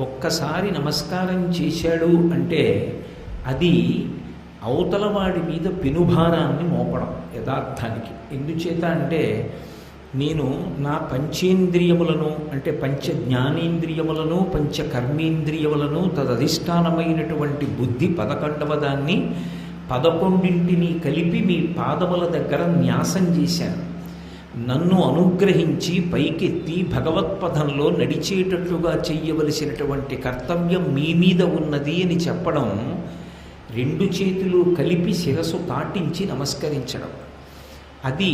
ఒక్కసారి నమస్కారం చేశాడు అంటే అది అవతల వాడి మీద పెనుభారాన్ని మోపడం యథార్థానికి. ఎందుచేత అంటే నేను నా పంచేంద్రియములను అంటే పంచ జ్ఞానేంద్రియములను పంచ కర్మేంద్రియములను తదధిష్టానమైనటువంటి బుద్ధి 11వ దాన్ని 11ంటిని కలిపి మీ పాదముల దగ్గర న్యాసం చేశాను. నన్ను అనుగ్రహించి పైకెత్తి భగవత్పథంలో నడిచేటట్లుగా చెయ్యవలసినటువంటి కర్తవ్యం మీ మీద ఉన్నది అని చెప్పడం, 2 చేతులు కలిపి శిరస్సు తాటించి నమస్కరించడం. అది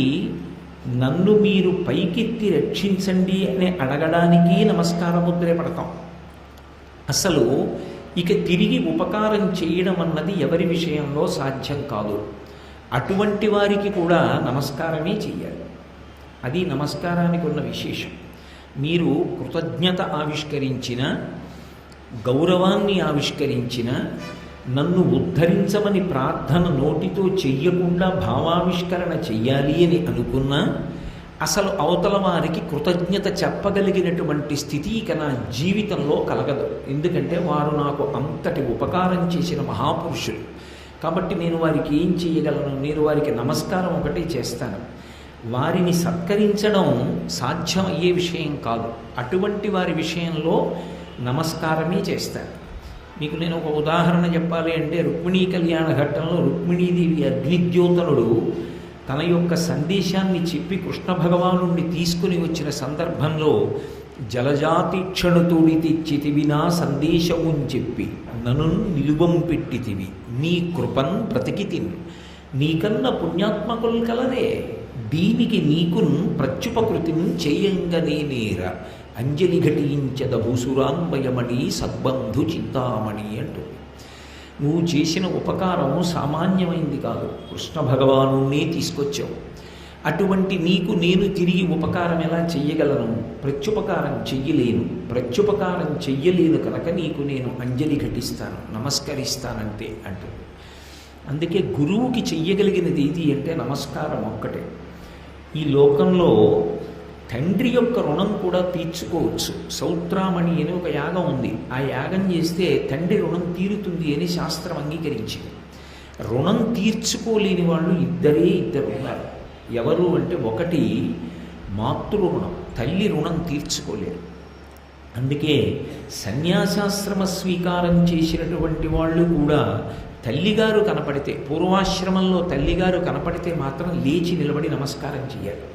నన్ను మీరు పైకెత్తి రక్షించండి అని అడగడానికి నమస్కార ముద్రే పడతాం. అసలు ఇక తిరిగి ఉపకారం చేయడం అన్నది ఎవరి విషయంలో సాధ్యం కాదు. అటువంటి వారికి కూడా నమస్కారమే చెయ్యాలి. అది నమస్కారానికి ఉన్న విశేషం. మీరు కృతజ్ఞత ఆవిష్కరించిన, గౌరవాన్ని ఆవిష్కరించిన, నన్ను ఉద్ధరించమని ప్రార్థన నోటితో చెయ్యకుండా భావావిష్కరణ చెయ్యాలి అని అనుకున్నా అసలు అవతల వారికి కృతజ్ఞత చెప్పగలిగినటువంటి స్థితి ఇక నా జీవితంలో కలగదు. ఎందుకంటే వారు నాకు అంతటి ఉపకారం చేసిన మహాపురుషులు. కాబట్టి నేను వారికి ఏం చేయగలను? నేను వారికి నమస్కారం ఒకటి చేస్తాను. వారిని సత్కరించడం సాధ్యం అయ్యే విషయం కాదు. అటువంటి వారి విషయంలో నమస్కారమే చేస్తాను. మీకు నేను ఒక ఉదాహరణ చెప్పాలి అంటే, రుక్మిణీ కళ్యాణ ఘట్టంలో రుక్మిణీదేవి అగ్నిద్యోతనుడు తన యొక్క సందేశాన్ని చెప్పి కృష్ణ భగవానుణ్ణి తీసుకుని వచ్చిన సందర్భంలో జలజాతిక్షణుతుడి తెచ్చితివి నా సందేశముని చెప్పి నను నిలువం పెట్టితివి నీ కృపన్ బ్రతికితిన్ నీకన్న పుణ్యాత్మకుల్ కలరే దీనికి నీకున్ ప్రత్యుపకృతిని చేయంగనే నేర అంజలి ఘటించద భూసురాన్వయమణి సద్బంధు చింతామణి అంటుంది. నువ్వు చేసిన ఉపకారం సామాన్యమైంది కాదు. కృష్ణ భగవానుణ్ణే తీసుకొచ్చావు. అటువంటి నీకు నేను తిరిగి ఉపకారం ఎలా చెయ్యగలను? ప్రత్యుపకారం చెయ్యలేను. ప్రత్యుపకారం చెయ్యలేను కనుక నీకు నేను అంజలి ఘటిస్తాను, నమస్కరిస్తానంతే అంటుంది. అందుకే గురువుకి చెయ్యగలిగినది ఏది అంటే నమస్కారం ఒక్కటే. ఈ లోకంలో తండ్రి యొక్క రుణం కూడా తీర్చుకోవచ్చు. సౌత్రామణి అని ఒక యాగం ఉంది. ఆ యాగం చేస్తే తండ్రి రుణం తీరుతుంది అని శాస్త్రం అంగీకరించింది. రుణం తీర్చుకోలేని వాళ్ళు ఇద్దరు ఉన్నారు. ఎవరు అంటే, ఒకటి మాతృ రుణం, తల్లి రుణం తీర్చుకోలేరు. అందుకే సన్యాసాశ్రమ స్వీకారం చేసినటువంటి వాళ్ళు కూడా తల్లిగారు కనపడితే, పూర్వాశ్రమంలో తల్లిగారు కనపడితే మాత్రం లేచి నిలబడి నమస్కారం చేయాలి.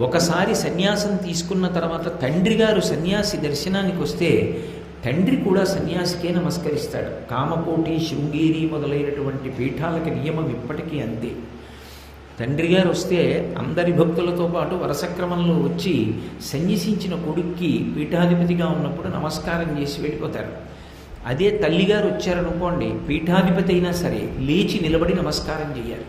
ఒకసారి సన్యాసం తీసుకున్న తర్వాత తండ్రి గారు సన్యాసి దర్శనానికి వస్తే తండ్రి కూడా సన్యాసికే నమస్కరిస్తాడు. కామకోటి, శృంగేరి మొదలైనటువంటి పీఠాలకి నియమం ఇప్పటికీ అంతే. తండ్రి గారు వస్తే అందరి భక్తులతో పాటు వరుసక్రమంలో వచ్చి సన్యసించిన కొడుక్కి పీఠాధిపతిగా ఉన్నప్పుడు నమస్కారం చేసి వెళ్ళిపోతారు. అదే తల్లిగారు వచ్చారనుకోండి, పీఠాధిపతి అయినా సరే లేచి నిలబడి నమస్కారం చేయాలి.